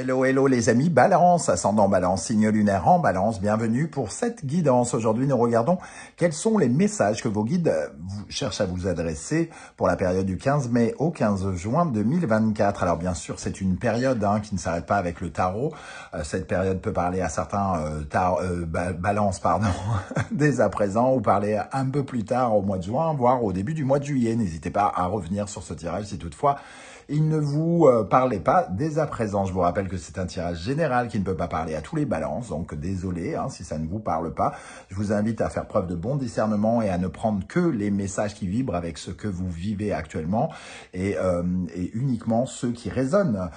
Hello, hello les amis, Balance, ascendant Balance, signe lunaire en Balance, bienvenue pour cette guidance. Aujourd'hui, nous regardons quels sont les messages que vos guides cherchent à vous adresser pour la période du 15 mai au 15 juin 2024. Alors bien sûr, c'est une période qui ne s'arrête pas avec le tarot. Cette période peut parler à certains Balance, pardon, dès à présent, ou parler un peu plus tard au mois de juin, voire au début du mois de juillet. N'hésitez pas à revenir sur ce tirage si toutefois il ne vous parlait pas dès à présent. Je vous rappelle que c'est un tirage général qui ne peut pas parler à tous les balances, donc désolé si ça ne vous parle pas. Je vous invite à faire preuve de bon discernement et à ne prendre que les messages qui vibrent avec ce que vous vivez actuellement et uniquement ceux qui résonnent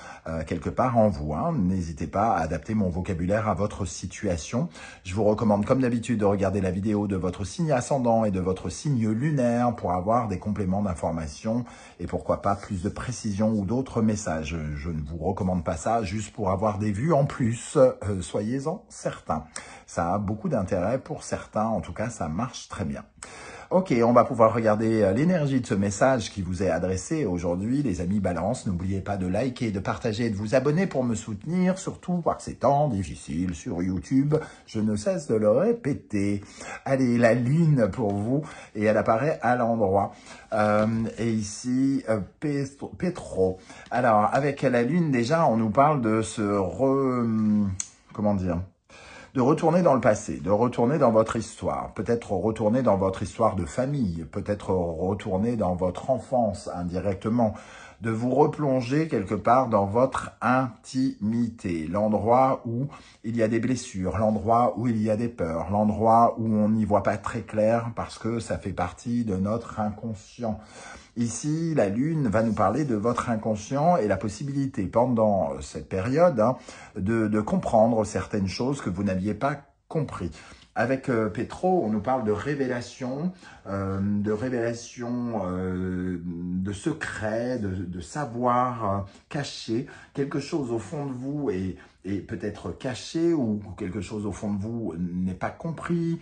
quelque part en vous. N'hésitez pas à adapter mon vocabulaire à votre situation. Je vous recommande comme d'habitude de regarder la vidéo de votre signe ascendant et de votre signe lunaire pour avoir des compléments d'information et pourquoi pas plus de précision ou d'autres messages. Je ne vous recommande pas ça juste pour avoir des vues en plus, soyez-en certains. Ça a beaucoup d'intérêt pour certains, en tout cas ça marche très bien. Ok, on va pouvoir regarder l'énergie de ce message qui vous est adressé aujourd'hui, les amis Balance. N'oubliez pas de liker, de partager et de vous abonner pour me soutenir, surtout par ces temps difficiles sur YouTube. Je ne cesse de le répéter. Allez, la lune pour vous, et elle apparaît à l'endroit. Et ici, Pétro. Alors, avec la lune, déjà, on nous parle de comment dire ? De retourner dans le passé, de retourner dans votre histoire, peut-être retourner dans votre histoire de famille, peut-être retourner dans votre enfance indirectement, de vous replonger quelque part dans votre intimité, l'endroit où il y a des blessures, l'endroit où il y a des peurs, l'endroit où on n'y voit pas très clair parce que ça fait partie de notre inconscient. Ici, la Lune va nous parler de votre inconscient et la possibilité pendant cette période de comprendre certaines choses que vous n'aviez pas compris. Avec Pétro, on nous parle de révélation, de secrets, de savoir caché, quelque chose au fond de vous est peut-être caché ou quelque chose au fond de vous n'est pas compris,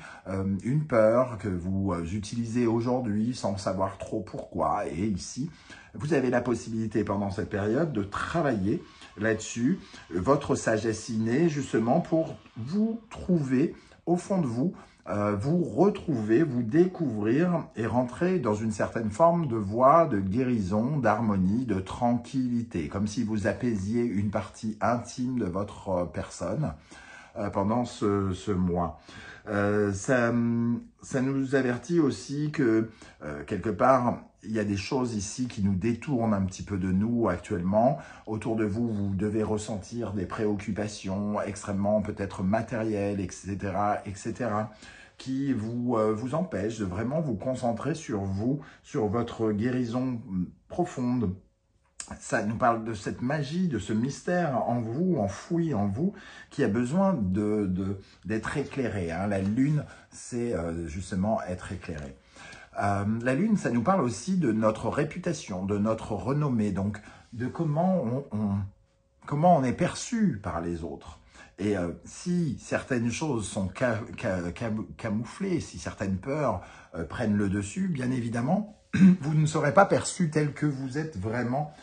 une peur que vous utilisez aujourd'hui sans savoir trop pourquoi. Et ici, vous avez la possibilité pendant cette période de travailler là-dessus, votre sagesse innée justement pour vous trouver au fond de vous, vous retrouver, vous découvrir et rentrer dans une certaine forme de voie de guérison, d'harmonie, de tranquillité, comme si vous apaisiez une partie intime de votre personne pendant ce mois. Ça nous avertit aussi que quelque part, il y a des choses ici qui nous détournent un petit peu de nous actuellement. Autour de vous, vous devez ressentir des préoccupations extrêmement peut-être matérielles, etc., etc., qui vous empêchent de vraiment vous concentrer sur vous, sur votre guérison profonde. Ça nous parle de cette magie, de ce mystère en vous, enfoui en vous, qui a besoin d'être éclairé. La lune, c'est justement être éclairé. La lune, ça nous parle aussi de notre réputation, de notre renommée, donc de comment on est perçu par les autres. Et si certaines choses sont camouflées, si certaines peurs prennent le dessus, bien évidemment, vous ne serez pas perçu tel que vous êtes vraiment,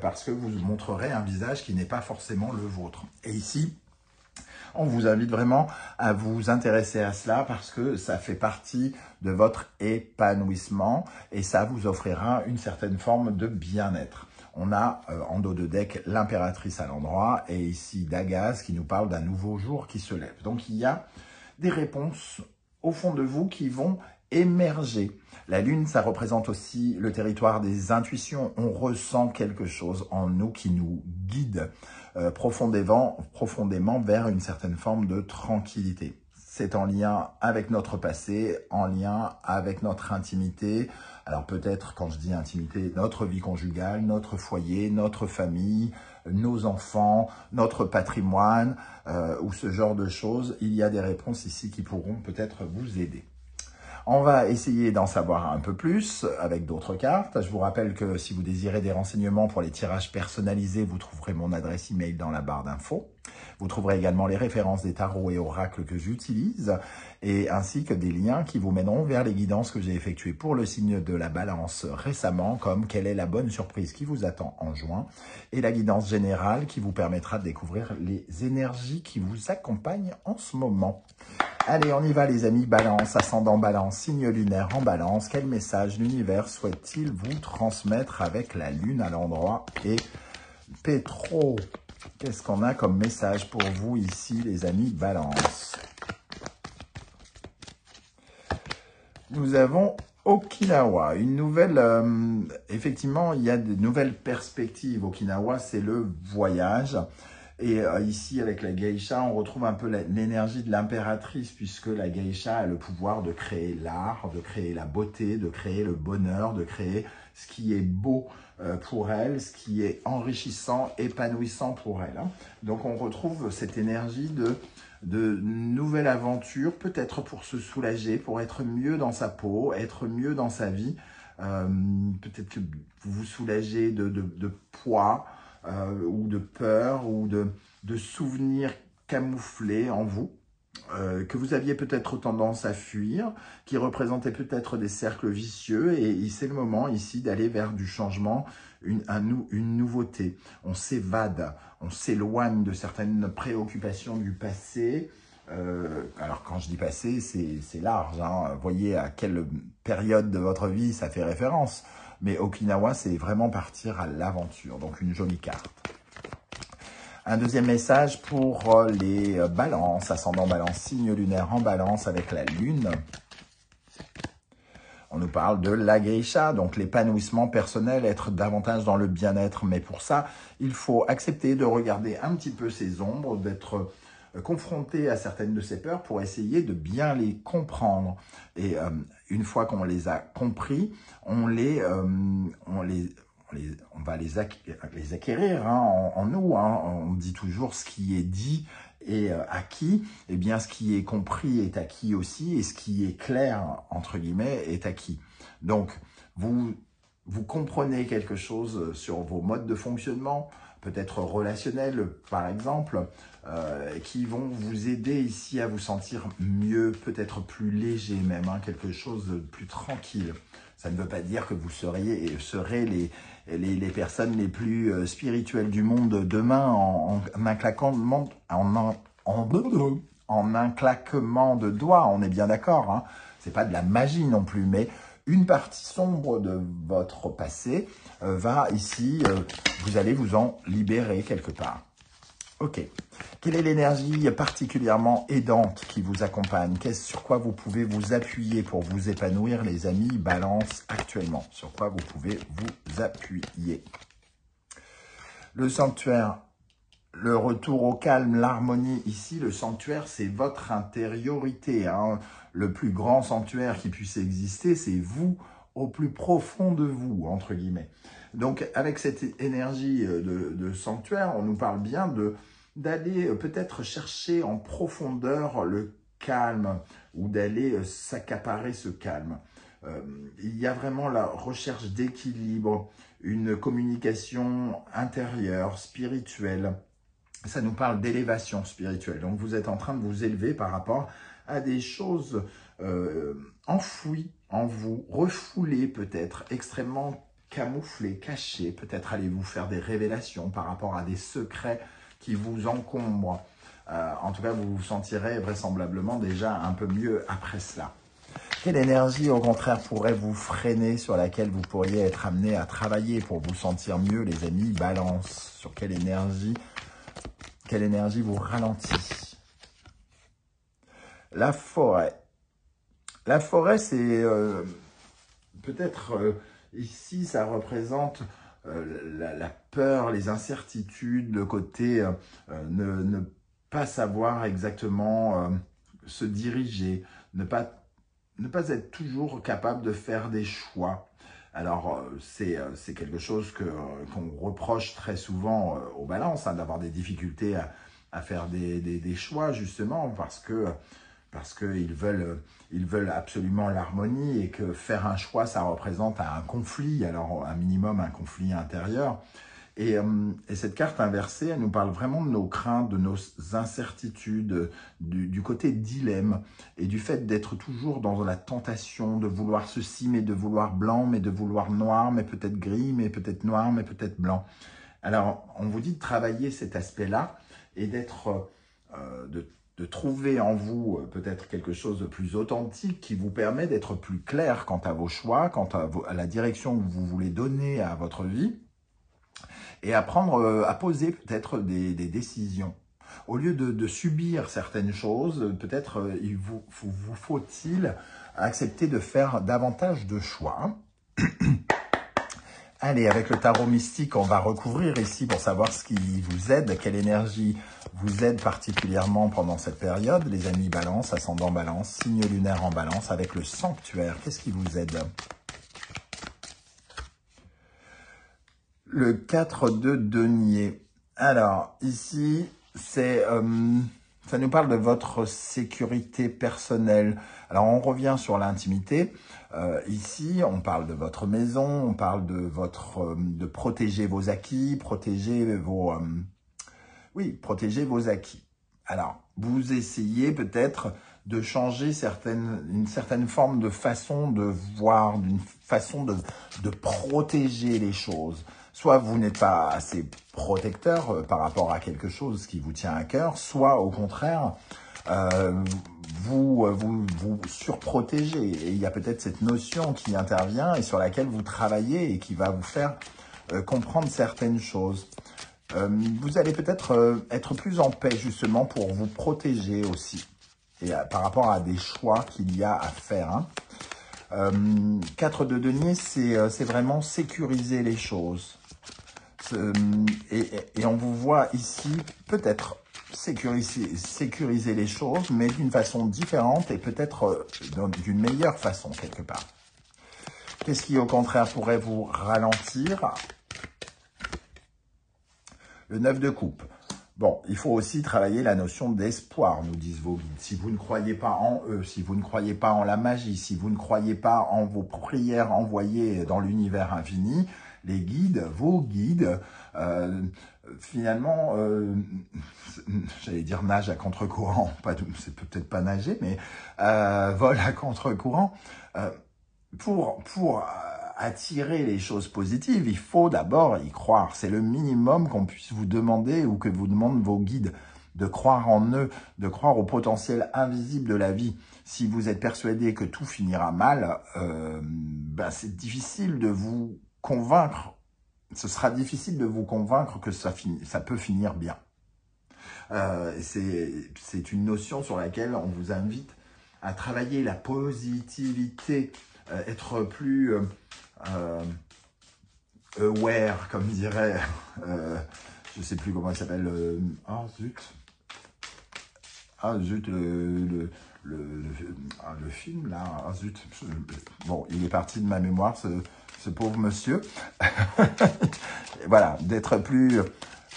parce que vous montrerez un visage qui n'est pas forcément le vôtre. Et ici, on vous invite vraiment à vous intéresser à cela parce que ça fait partie de votre épanouissement et ça vous offrira une certaine forme de bien-être. On a en dos de deck l'impératrice à l'endroit et ici Dagas qui nous parle d'un nouveau jour qui se lève. Donc il y a des réponses au fond de vous qui vont émerger. La lune, ça représente aussi le territoire des intuitions. On ressent quelque chose en nous qui nous guide profondément vers une certaine forme de tranquillité. C'est en lien avec notre passé, en lien avec notre intimité. Alors peut-être, quand je dis intimité, notre vie conjugale, notre foyer, notre famille, nos enfants, notre patrimoine ou ce genre de choses. Il y a des réponses ici qui pourront peut-être vous aider. On va essayer d'en savoir un peu plus avec d'autres cartes. Je vous rappelle que si vous désirez des renseignements pour les tirages personnalisés, vous trouverez mon adresse email dans la barre d'infos. Vous trouverez également les références des tarots et oracles que j'utilise, et ainsi que des liens qui vous mèneront vers les guidances que j'ai effectuées pour le signe de la Balance récemment, comme quelle est la bonne surprise qui vous attend en juin, et la guidance générale qui vous permettra de découvrir les énergies qui vous accompagnent en ce moment. Allez, on y va les amis, Balance, ascendant Balance, signe lunaire en Balance. Quel message l'univers souhaite-t-il vous transmettre avec la Lune à l'endroit et Pétro? Qu'est-ce qu'on a comme message pour vous ici, les amis Balance? Nous avons Okinawa, une nouvelle... effectivement, il y a de nouvelles perspectives. Okinawa, c'est le voyage. Et ici, avec la geisha, on retrouve un peu l'énergie de l'impératrice, puisque la geisha a le pouvoir de créer l'art, de créer la beauté, de créer le bonheur, de créer ce qui est beau pour elle, ce qui est enrichissant, épanouissant pour elle. Hein. Donc, on retrouve cette énergie de nouvelle aventure, peut-être pour se soulager, pour être mieux dans sa peau, être mieux dans sa vie. Peut-être que vous vous soulagez de poids, ou de peur, ou de souvenirs camouflés en vous, que vous aviez peut-être tendance à fuir, qui représentaient peut-être des cercles vicieux, et c'est le moment ici d'aller vers du changement, une nouveauté. On s'évade, on s'éloigne de certaines préoccupations du passé. Alors quand je dis passé, c'est large, hein. Voyez à quelle période de votre vie ça fait référence. Mais Okinawa, c'est vraiment partir à l'aventure. Donc, une jolie carte. Un deuxième message pour les balances, ascendant balance, signe lunaire en balance avec la lune. On nous parle de la geisha, donc l'épanouissement personnel, être davantage dans le bien-être. Mais pour ça, il faut accepter de regarder un petit peu ses ombres, d'être confronté à certaines de ces peurs pour essayer de bien les comprendre. Et une fois qu'on les a compris, on va les acquérir hein, en nous. Hein. On dit toujours ce qui est dit est acquis. Eh bien, ce qui est compris est acquis aussi, et ce qui est clair, entre guillemets, est acquis. Donc, vous comprenez quelque chose sur vos modes de fonctionnement, peut-être relationnels par exemple, qui vont vous aider ici à vous sentir mieux, peut-être plus léger même, hein, quelque chose de plus tranquille. Ça ne veut pas dire que vous serez les personnes les plus spirituelles du monde demain en un claquement, en un claquement de doigts, on est bien d'accord, hein. C'est pas de la magie non plus, mais une partie sombre de votre passé va ici, vous allez vous en libérer quelque part. Ok. Quelle est l'énergie particulièrement aidante qui vous accompagne? Sur quoi vous pouvez vous appuyer pour vous épanouir, les amis Balance, actuellement? Sur quoi vous pouvez vous appuyer? Le sanctuaire, le retour au calme, l'harmonie. Ici, le sanctuaire, c'est votre intériorité. Hein. Le plus grand sanctuaire qui puisse exister, c'est vous, au plus profond de vous, entre guillemets. Donc, avec cette énergie de sanctuaire, on nous parle bien d'aller peut-être chercher en profondeur le calme ou d'aller s'accaparer ce calme. Il y a vraiment la recherche d'équilibre, une communication intérieure, spirituelle. Ça nous parle d'élévation spirituelle. Donc, vous êtes en train de vous élever par rapport à des choses enfouies en vous, refoulées peut-être, extrêmement camouflées, cachées. Peut-être allez-vous faire des révélations par rapport à des secrets qui vous encombrent. En tout cas, vous vous sentirez vraisemblablement déjà un peu mieux après cela. Quelle énergie, au contraire, pourrait vous freiner, sur laquelle vous pourriez être amené à travailler pour vous sentir mieux, les amis Balance? Sur quelle énergie vous ralentit? La forêt. La forêt, c'est peut-être ici, ça représente la peur, les incertitudes, le côté ne pas savoir exactement se diriger, ne pas être toujours capable de faire des choix. Alors, c'est quelque chose qu'on reproche très souvent aux balances, hein, d'avoir des difficultés à faire des choix, justement, parce qu'ils veulent absolument l'harmonie, et que faire un choix, ça représente un conflit, alors un minimum un conflit intérieur. Et cette carte inversée, elle nous parle vraiment de nos craintes, de nos incertitudes, du côté dilemme et du fait d'être toujours dans la tentation de vouloir ceci, mais de vouloir blanc, mais de vouloir noir, mais peut-être gris, mais peut-être noir, mais peut-être blanc. Alors, on vous dit de travailler cet aspect-là et d'être, de trouver en vous peut-être quelque chose de plus authentique qui vous permet d'être plus clair quant à vos choix, quant à la direction que vous voulez donner à votre vie et apprendre à poser peut-être des décisions. Au lieu de subir certaines choses, peut-être vous faut-il accepter de faire davantage de choix. Allez, avec le tarot mystique, on va recouvrir ici pour savoir ce qui vous aide, quelle énergie vous aide particulièrement pendant cette période. Les amis Balance, ascendant Balance, signe lunaire en Balance, avec le sanctuaire. Qu'est-ce qui vous aide? Le 4 de denier. Alors, ici, c'est... ça nous parle de votre sécurité personnelle. Alors, on revient sur l'intimité. Ici, on parle de votre maison, on parle de protéger vos acquis, protéger vos... oui, protéger vos acquis. Alors, vous essayez peut-être de changer une certaine forme de façon de voir, d'une façon de protéger les choses. Soit vous n'êtes pas assez protecteur par rapport à quelque chose qui vous tient à cœur, soit au contraire, vous surprotégez. Et il y a peut-être cette notion qui intervient et sur laquelle vous travaillez et qui va vous faire comprendre certaines choses. Vous allez peut-être être plus en paix justement pour vous protéger aussi. Et par rapport à des choix qu'il y a à faire. Hein. 4 de denier, c'est vraiment sécuriser les choses. Et on vous voit ici peut-être sécuriser les choses, mais d'une façon différente et peut-être d'une meilleure façon quelque part. Qu'est-ce qui au contraire pourrait vous ralentir? Le 9 de coupe. Bon, il faut aussi travailler la notion d'espoir, nous disent vos guides. Si vous ne croyez pas en eux, si vous ne croyez pas en la magie, si vous ne croyez pas en vos prières envoyées dans l'univers infini, les guides, vos guides, finalement, j'allais dire nage à contre-courant, c'est peut-être pas nager, mais vol à contre-courant. Pour attirer les choses positives, il faut d'abord y croire. C'est le minimum qu'on puisse vous demander ou que vous demandent vos guides, de croire en eux, de croire au potentiel invisible de la vie. Si vous êtes persuadé que tout finira mal, c'est difficile de vous convaincre. Ce sera difficile de vous convaincre que ça peut finir bien. C'est une notion sur laquelle on vous invite à travailler la positivité, être plus aware, comme dirait, je ne sais plus comment il s'appelle, ah zut, le film là, ah zut, bon, il est parti de ma mémoire, ce pauvre monsieur. Voilà, d'être plus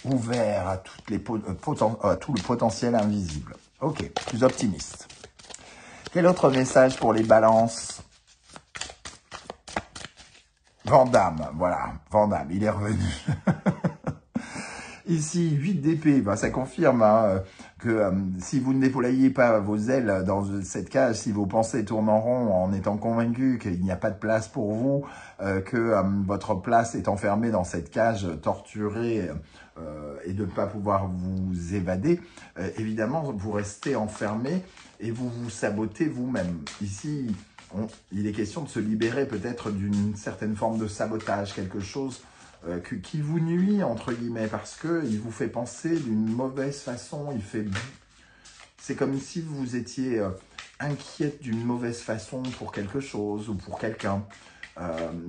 ouvert à, tout le potentiel invisible. Ok, plus optimiste. Quel autre message pour les balances? Vandame, voilà, Vandame, il est revenu. Ici, 8 d'épée, ça confirme que si vous ne déployez pas vos ailes dans cette cage, si vos pensées tournent en rond en étant convaincus qu'il n'y a pas de place pour vous, que votre place est enfermée dans cette cage torturée et de ne pas pouvoir vous évader, évidemment, vous restez enfermé et vous vous sabotez vous-même. Ici, il est question de se libérer peut-être d'une certaine forme de sabotage, quelque chose qui vous nuit, entre guillemets, parce qu'il vous fait penser d'une mauvaise façon. C'est comme si vous étiez inquiète d'une mauvaise façon pour quelque chose ou pour quelqu'un,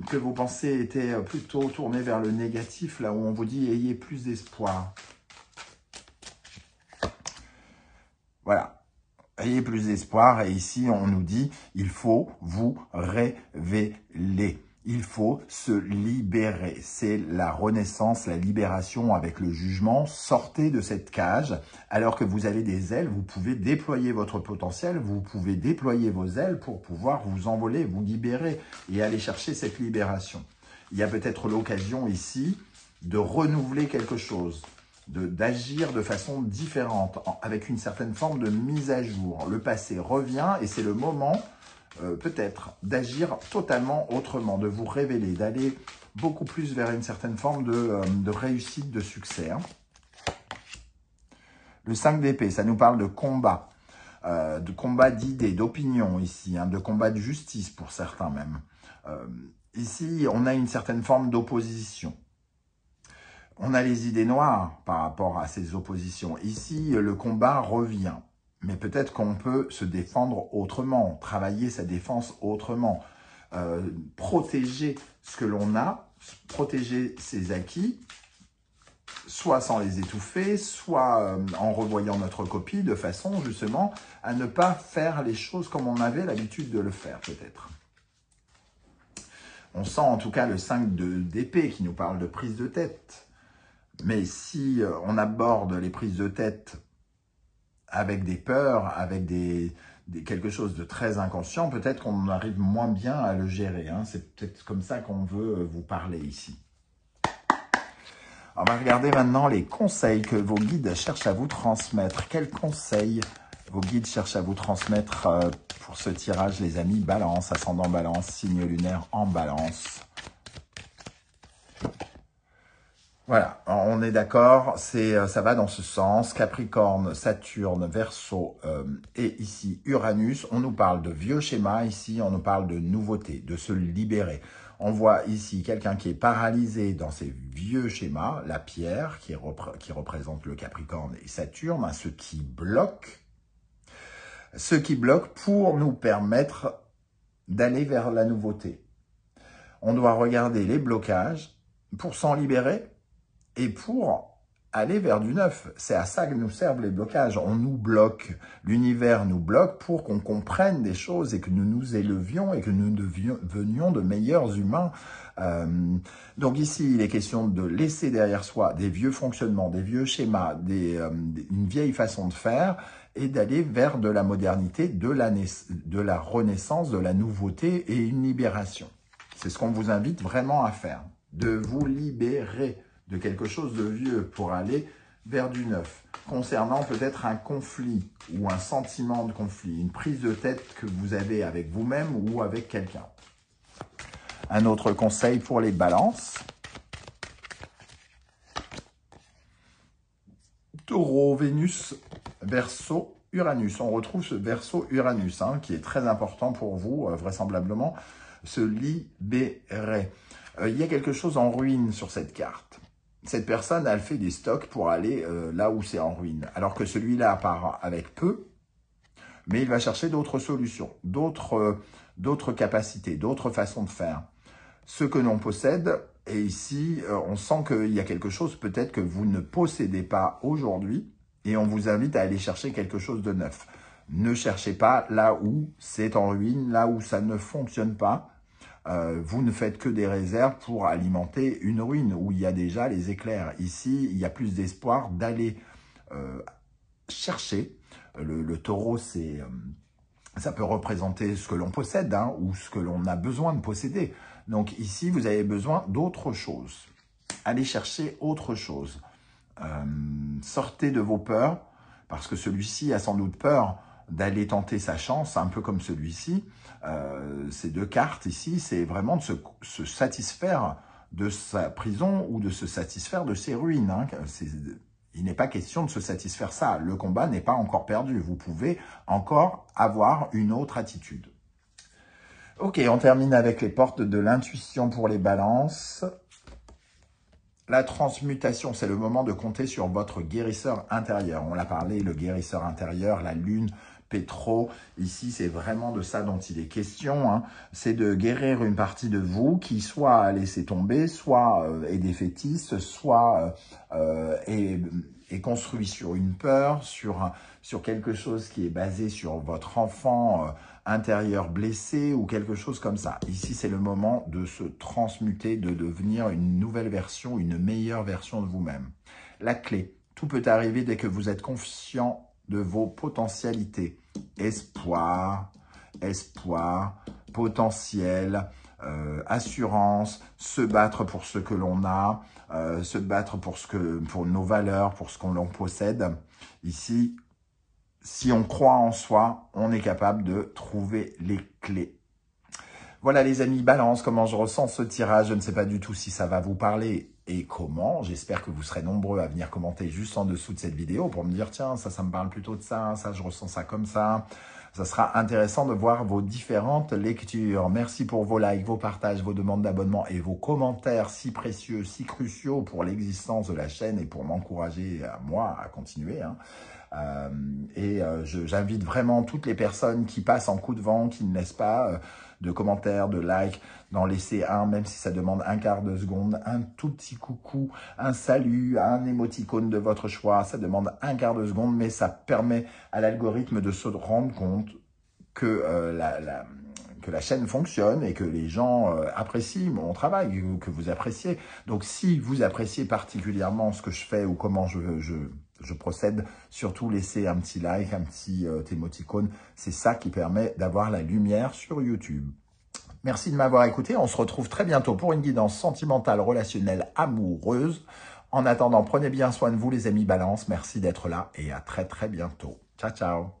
que vos pensées étaient plutôt tournées vers le négatif, là où on vous dit « ayez plus d'espoir ». Voilà. Ayez plus d'espoir, et ici on nous dit il faut vous révéler, il faut se libérer. C'est la renaissance, la libération avec le jugement. Sortez de cette cage, alors que vous avez des ailes, vous pouvez déployer votre potentiel, vous pouvez déployer vos ailes pour pouvoir vous envoler, vous libérer et aller chercher cette libération. Il y a peut-être l'occasion ici de renouveler quelque chose, d'agir de façon différente, avec une certaine forme de mise à jour. Le passé revient et c'est le moment peut-être d'agir totalement autrement, de vous révéler, d'aller beaucoup plus vers une certaine forme de réussite, de succès. Hein. Le 5 d'épée, ça nous parle de combat d'idées, d'opinion ici, hein, de combat de justice pour certains même. Ici, on a une certaine forme d'opposition. On a les idées noires par rapport à ces oppositions. Ici, le combat revient. Mais peut-être qu'on peut se défendre autrement, travailler sa défense autrement, protéger ce que l'on a, protéger ses acquis, soit sans les étouffer, soit en revoyant notre copie, de façon justement à ne pas faire les choses comme on avait l'habitude de le faire peut-être. On sent en tout cas le 5 d'épée qui nous parle de prise de tête. Mais si on aborde les prises de tête avec des peurs, avec quelque chose de très inconscient, peut-être qu'on arrive moins bien à le gérer. Hein. C'est peut-être comme ça qu'on veut vous parler ici. On va regarder maintenant les conseils que vos guides cherchent à vous transmettre. Quels conseils vos guides cherchent à vous transmettre pour ce tirage, les amis? Balance, ascendant balance, signe lunaire en balance. Voilà, on est d'accord, ça va dans ce sens. Capricorne, Saturne, Verseau et ici Uranus. On nous parle de vieux schémas, ici on nous parle de nouveautés, de se libérer. On voit ici quelqu'un qui est paralysé dans ces vieux schémas, la pierre qui représente le Capricorne et Saturne, hein, ce qui bloque pour nous permettre d'aller vers la nouveauté. On doit regarder les blocages pour s'en libérer et pour aller vers du neuf. C'est à ça que nous servent les blocages. On nous bloque, l'univers nous bloque pour qu'on comprenne des choses et que nous nous élevions et que nous devenions de meilleurs humains. Donc ici, il est question de laisser derrière soi des vieux fonctionnements, des vieux schémas, une vieille façon de faire et d'aller vers de la modernité, de la renaissance, de la nouveauté et une libération. C'est ce qu'on vous invite vraiment à faire, de vous libérer de quelque chose de vieux pour aller vers du neuf, concernant peut-être un conflit ou un sentiment de conflit, une prise de tête que vous avez avec vous-même ou avec quelqu'un. Un autre conseil pour les balances. Taureau, Vénus, Verseau, Uranus. On retrouve ce Verseau Uranus hein, qui est très important pour vous, vraisemblablement, se libérer. Il y a quelque chose en ruine sur cette carte. Cette personne, elle fait des stocks pour aller là où c'est en ruine. Alors que celui-là part avec peu, mais il va chercher d'autres solutions, d'autres capacités, d'autres façons de faire. Ce que l'on possède, et ici, on sent qu'il y a quelque chose peut-être que vous ne possédez pas aujourd'hui, et on vous invite à aller chercher quelque chose de neuf. Ne cherchez pas là où c'est en ruine, là où ça ne fonctionne pas. Vous ne faites que des réserves pour alimenter une ruine où il y a déjà les éclairs. Ici, il y a plus d'espoir d'aller chercher. Le taureau, ça peut représenter ce que l'on possède hein, ou ce que l'on a besoin de posséder. Donc ici, vous avez besoin d'autre chose. Allez chercher autre chose. Sortez de vos peurs, parce que celui-ci a sans doute peur d'aller tenter sa chance, un peu comme celui-ci. Ces deux cartes ici, c'est vraiment de se satisfaire de sa prison ou de se satisfaire de ses ruines. Hein. Il n'est pas question de se satisfaire ça. Le combat n'est pas encore perdu. Vous pouvez encore avoir une autre attitude. Ok, on termine avec les portes de l'intuition pour les balances. La transmutation, c'est le moment de compter sur votre guérisseur intérieur. On l'a parlé, le guérisseur intérieur, la lune, Pétro. Ici, c'est vraiment de ça dont il est question. Hein. C'est de guérir une partie de vous qui soit a laissé tomber, soit est défaitiste, soit est construit sur une peur, sur quelque chose qui est basé sur votre enfant intérieur blessé ou quelque chose comme ça. Ici, c'est le moment de se transmuter, de devenir une nouvelle version, une meilleure version de vous-même. La clé, tout peut arriver dès que vous êtes conscient de vos potentialités. Espoir, potentiel, assurance, se battre pour ce que l'on a, se battre pour nos valeurs, pour ce qu'on possède. Ici, si on croit en soi, on est capable de trouver les clés. Voilà les amis, balance, comment je ressens ce tirage. Je ne sais pas du tout si ça va vous parler et comment. J'espère que vous serez nombreux à venir commenter juste en dessous de cette vidéo pour me dire, tiens, ça me parle plutôt de ça, ça, je ressens ça comme ça. Ça sera intéressant de voir vos différentes lectures. Merci pour vos likes, vos partages, vos demandes d'abonnement et vos commentaires si précieux, si cruciaux pour l'existence de la chaîne et pour m'encourager à moi à continuer. J'invite vraiment toutes les personnes qui passent en coup de vent, qui ne laissent pas de commentaires, de likes, d'en laisser un, même si ça demande un quart de seconde, un tout petit coucou, un salut, un émoticône de votre choix. Ça demande un quart de seconde, mais ça permet à l'algorithme de se rendre compte que la chaîne fonctionne et que les gens apprécient mon travail, que vous appréciez. Donc, si vous appréciez particulièrement ce que je fais ou comment je procède, surtout laissez un petit like, un petit émoticône. C'est ça qui permet d'avoir la lumière sur YouTube. Merci de m'avoir écouté. On se retrouve très bientôt pour une guidance sentimentale, relationnelle, amoureuse. En attendant, prenez bien soin de vous les amis Balance. Merci d'être là et à très bientôt. Ciao, ciao.